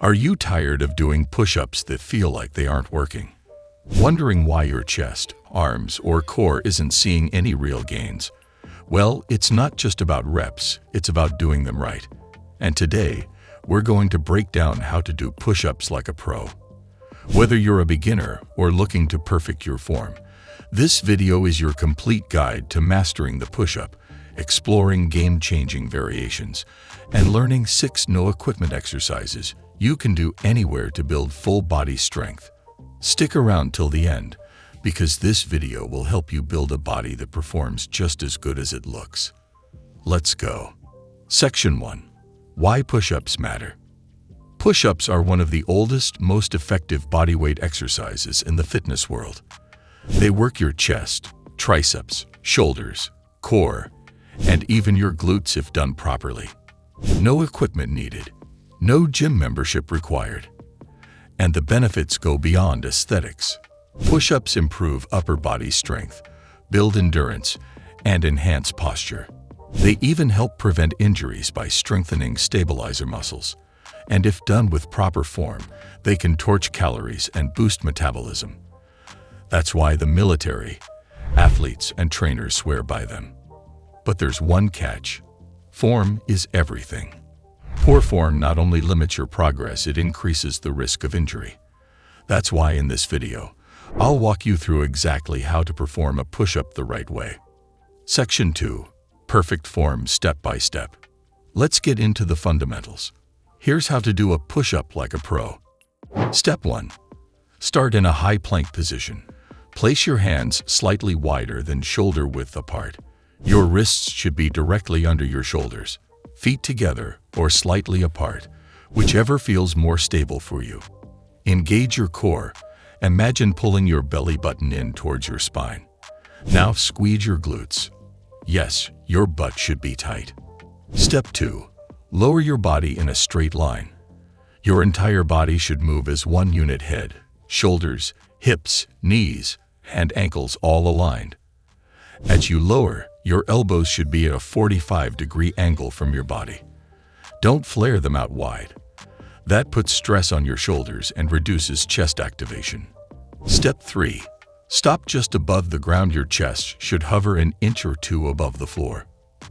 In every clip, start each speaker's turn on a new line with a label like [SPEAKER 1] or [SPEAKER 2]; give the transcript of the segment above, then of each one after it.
[SPEAKER 1] Are you tired of doing push-ups that feel like they aren't working? Wondering why your chest, arms, or core isn't seeing any real gains? Well, it's not just about reps, it's about doing them right. And today, we're going to break down how to do push-ups like a pro. Whether you're a beginner or looking to perfect your form, this video is your complete guide to mastering the push-up, exploring game-changing variations, and learning 6 no-equipment exercises you can do anywhere to build full body strength. Stick around till the end, because this video will help you build a body that performs just as good as it looks. Let's go. Section 1. Why push-ups matter. Push-ups are one of the oldest, most effective bodyweight exercises in the fitness world. They work your chest, triceps, shoulders, core, and even your glutes if done properly. No equipment needed. No gym membership required. And the benefits go beyond aesthetics. Push-ups improve upper body strength, build endurance, and enhance posture. They even help prevent injuries by strengthening stabilizer muscles. And if done with proper form, they can torch calories and boost metabolism. That's why the military, athletes, and trainers swear by them. But there's one catch. Form is everything. Poor form not only limits your progress, it increases the risk of injury. That's why in this video, I'll walk you through exactly how to perform a push-up the right way. Section 2. Perfect form step by step. Let's get into the fundamentals. Here's how to do a push-up like a pro. Step 1. Start in a high plank position. Place your hands slightly wider than shoulder width apart. Your wrists should be directly under your shoulders, feet together or slightly apart, whichever feels more stable for you. Engage your core. Imagine pulling your belly button in towards your spine. Now squeeze your glutes. Yes, your butt should be tight. Step 2. Lower your body in a straight line. Your entire body should move as one unit: head, shoulders, hips, knees, and ankles all aligned. As you lower, your elbows should be at a 45-degree angle from your body. Don't flare them out wide. That puts stress on your shoulders and reduces chest activation. Step 3. Stop just above the ground. Your chest should hover an inch or two above the floor.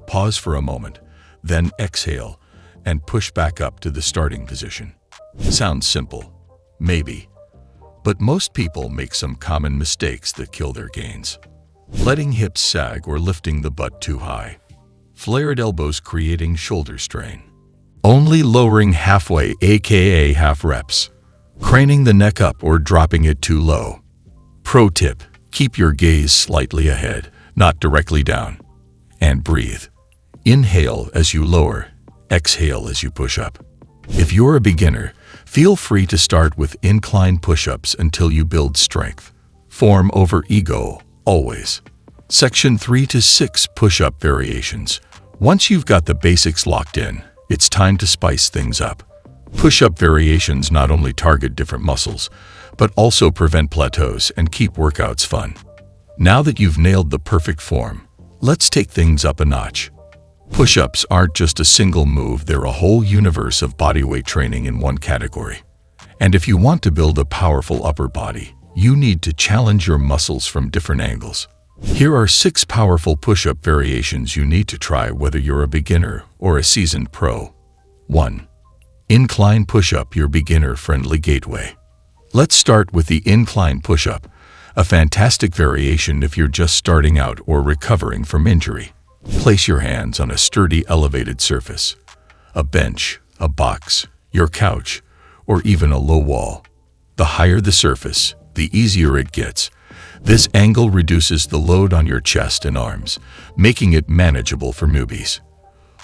[SPEAKER 1] Pause for a moment, then exhale and push back up to the starting position. Sounds simple, maybe, but most people make some common mistakes that kill their gains. Letting hips sag or lifting the butt too high. Flared elbows creating shoulder strain. Only lowering halfway, aka half reps. Craning the neck up or dropping it too low. Pro tip: keep your gaze slightly ahead, not directly down. And breathe. Inhale as you lower, exhale as you push up. If you're a beginner, feel free to start with incline push-ups until you build strength. Form over ego, always. Section 3 to 6 push-up variations. Once you've got the basics locked in, it's time to spice things up. Push-up variations not only target different muscles, but also prevent plateaus and keep workouts fun. Now that you've nailed the perfect form, let's take things up a notch. Push-ups aren't just a single move, they're a whole universe of bodyweight training in one category. And if you want to build a powerful upper body, you need to challenge your muscles from different angles. Here are 6 powerful push-up variations you need to try whether you're a beginner or a seasoned pro. 1. Incline push-up, your beginner-friendly gateway. Let's start with the incline push-up, a fantastic variation if you're just starting out or recovering from injury. Place your hands on a sturdy elevated surface, a bench, a box, your couch, or even a low wall. The higher the surface, the easier it gets. This angle reduces the load on your chest and arms, making it manageable for newbies.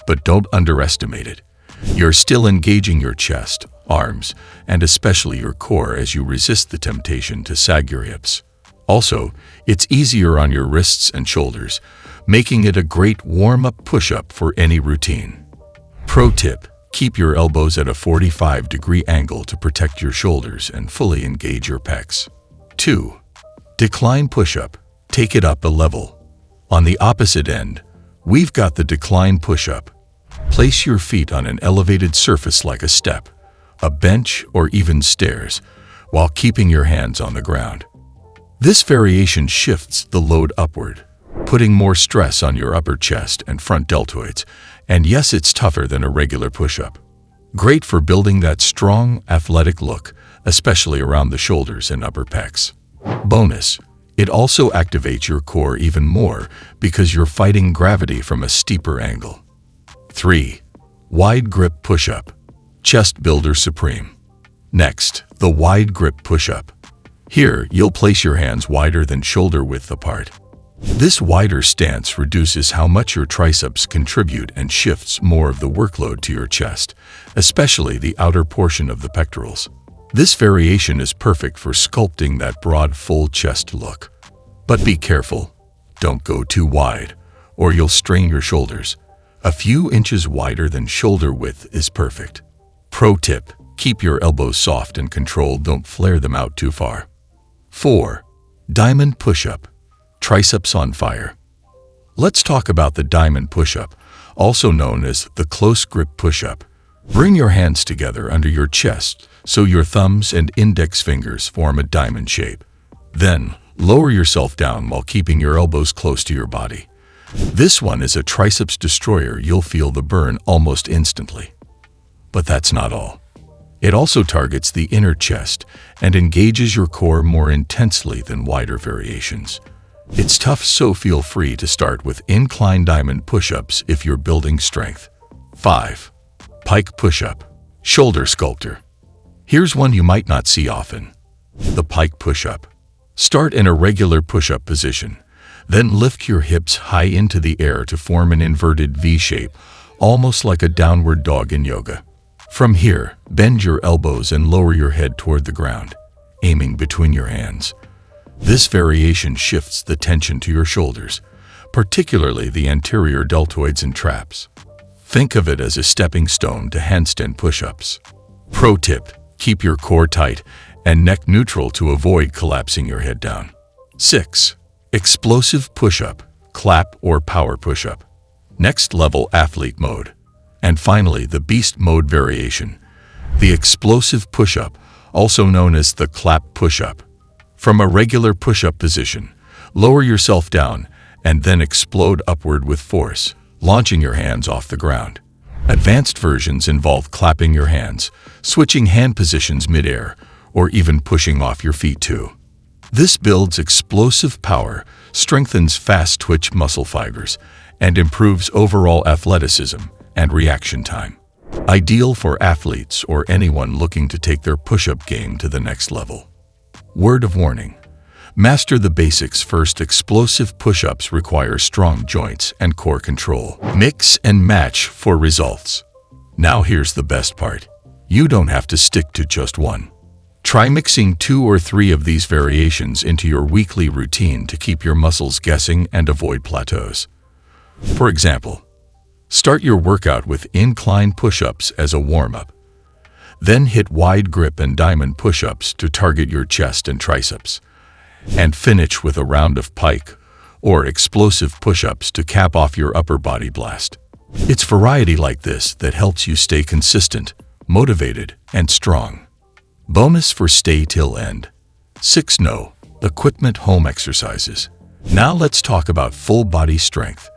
[SPEAKER 1] But don't underestimate it. You're still engaging your chest, arms, and especially your core as you resist the temptation to sag your hips. Also, it's easier on your wrists and shoulders, making it a great warm-up push-up for any routine. Pro tip: keep your elbows at a 45-degree angle to protect your shoulders and fully engage your pecs. 2. Decline push-up. Take it up a level. On the opposite end, we've got the decline push-up. Place your feet on an elevated surface like a step, a bench, or even stairs, while keeping your hands on the ground. This variation shifts the load upward, putting more stress on your upper chest and front deltoids, and yes, it's tougher than a regular push-up. Great for building that strong, athletic look, especially around the shoulders and upper pecs. Bonus, it also activates your core even more because you're fighting gravity from a steeper angle. 3. Wide Grip Push-Up. Chest Builder Supreme. Next, the Wide Grip Push-Up. Here, you'll place your hands wider than shoulder width apart. This wider stance reduces how much your triceps contribute and shifts more of the workload to your chest, especially the outer portion of the pectorals. This variation is perfect for sculpting that broad, full chest look. But be careful. Don't go too wide, or you'll strain your shoulders. A few inches wider than shoulder width is perfect. Pro tip, keep your elbows soft and controlled, don't flare them out too far. 4. Diamond Push-Up. Triceps on fire. Let's talk about the diamond push-up, also known as the close grip push-up. Bring your hands together under your chest so your thumbs and index fingers form a diamond shape. Then, lower yourself down while keeping your elbows close to your body. This one is a triceps destroyer. You'll feel the burn almost instantly. But that's not all. It also targets the inner chest and engages your core more intensely than wider variations. It's tough, so feel free to start with incline diamond push-ups if you're building strength. 5. Pike Push Up. Shoulder Sculptor. Here's one you might not see often. The Pike Push Up. Start in a regular push-up position. Then lift your hips high into the air to form an inverted V shape, almost like a downward dog in yoga. From here, bend your elbows and lower your head toward the ground, aiming between your hands. This variation shifts the tension to your shoulders, particularly the anterior deltoids and traps. Think of it as a stepping stone to handstand push-ups. Pro tip, keep your core tight and neck neutral to avoid collapsing your head down. 6. Explosive Push-Up, Clap or Power Push-Up. Next level athlete mode. And finally, the beast mode variation, the explosive push-up, also known as the clap push-up. From a regular push-up position, lower yourself down and then explode upward with force, launching your hands off the ground. Advanced versions involve clapping your hands, switching hand positions mid-air, or even pushing off your feet too. This builds explosive power, strengthens fast-twitch muscle fibers, and improves overall athleticism and reaction time. Ideal for athletes or anyone looking to take their push-up game to the next level. Word of warning: master the basics first. Explosive push-ups require strong joints and core control. Mix and match for results. Now here's the best part. You don't have to stick to just one. Try mixing 2 or 3 of these variations into your weekly routine to keep your muscles guessing and avoid plateaus. For example, start your workout with incline push-ups as a warm-up. Then hit wide grip and diamond push-ups to target your chest and triceps. And finish with a round of pike or explosive push-ups to cap off your upper body blast. It's variety like this that helps you stay consistent, motivated, and strong. Bonus for stay till end. 6. No equipment home exercises. Now let's talk about full body strength.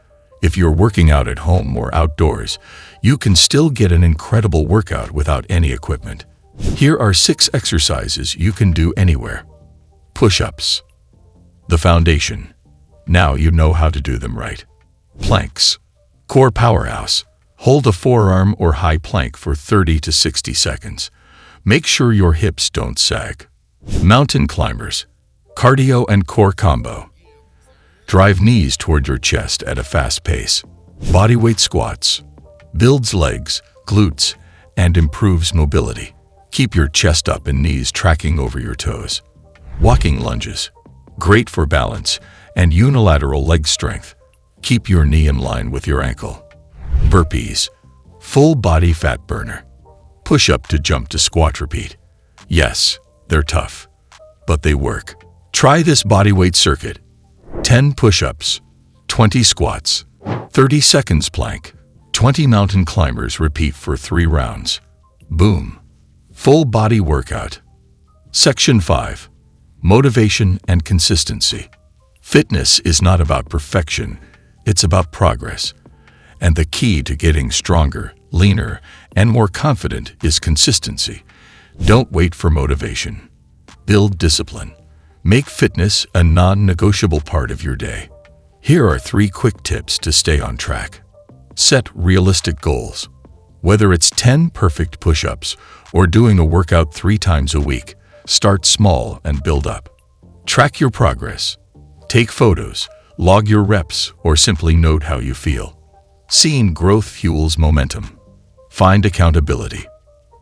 [SPEAKER 1] If you're working out at home or outdoors, you can still get an incredible workout without any equipment. Here are 6 exercises you can do anywhere. Push-ups. The foundation. Now you know how to do them right. Planks. Core powerhouse. Hold a forearm or high plank for 30 to 60 seconds. Make sure your hips don't sag. Mountain climbers. Cardio and core combo. Drive knees toward your chest at a fast pace. Bodyweight squats. Builds legs, glutes, and improves mobility. Keep your chest up and knees tracking over your toes. Walking lunges. Great for balance and unilateral leg strength. Keep your knee in line with your ankle. Burpees. Full body fat burner. Push up to jump to squat repeat. Yes, they're tough, but they work. Try this bodyweight circuit. 10 push-ups, 20 squats, 30 seconds plank, 20 mountain climbers. Repeat for 3 rounds. Boom. Full body workout. Section 5. Motivation and consistency. Fitness is not about perfection, it's about progress. And the key to getting stronger, leaner, and more confident is consistency. Don't wait for motivation. Build discipline. Make fitness a non-negotiable part of your day. Here are 3 quick tips to stay on track. Set realistic goals. Whether it's 10 perfect push-ups or doing a workout 3 times a week, start small and build up. Track your progress. Take photos, log your reps, or simply note how you feel. Seeing growth fuels momentum. Find accountability.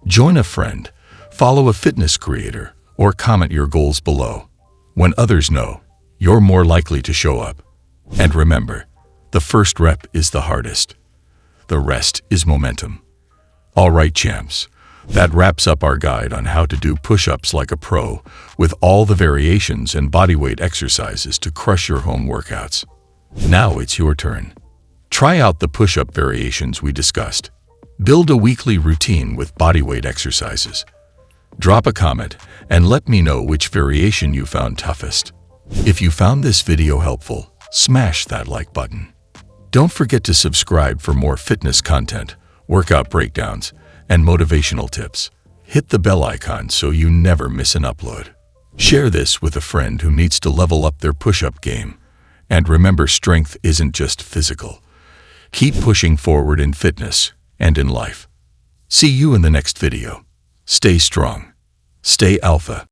[SPEAKER 1] Join a friend, follow a fitness creator, or comment your goals below. When others know, you're more likely to show up. And remember, the first rep is the hardest. The rest is momentum. All right, champs. That wraps up our guide on how to do push-ups like a pro, with all the variations and bodyweight exercises to crush your home workouts. Now it's your turn. Try out the push-up variations we discussed. Build a weekly routine with bodyweight exercises. Drop a comment and let me know which variation you found toughest. If you found this video helpful, smash that like button. Don't forget to subscribe for more fitness content, workout breakdowns, and motivational tips. Hit the bell icon so you never miss an upload. Share this with a friend who needs to level up their push-up game. And remember, strength isn't just physical. Keep pushing forward in fitness and in life. See you in the next video. Stay strong. Stay alpha.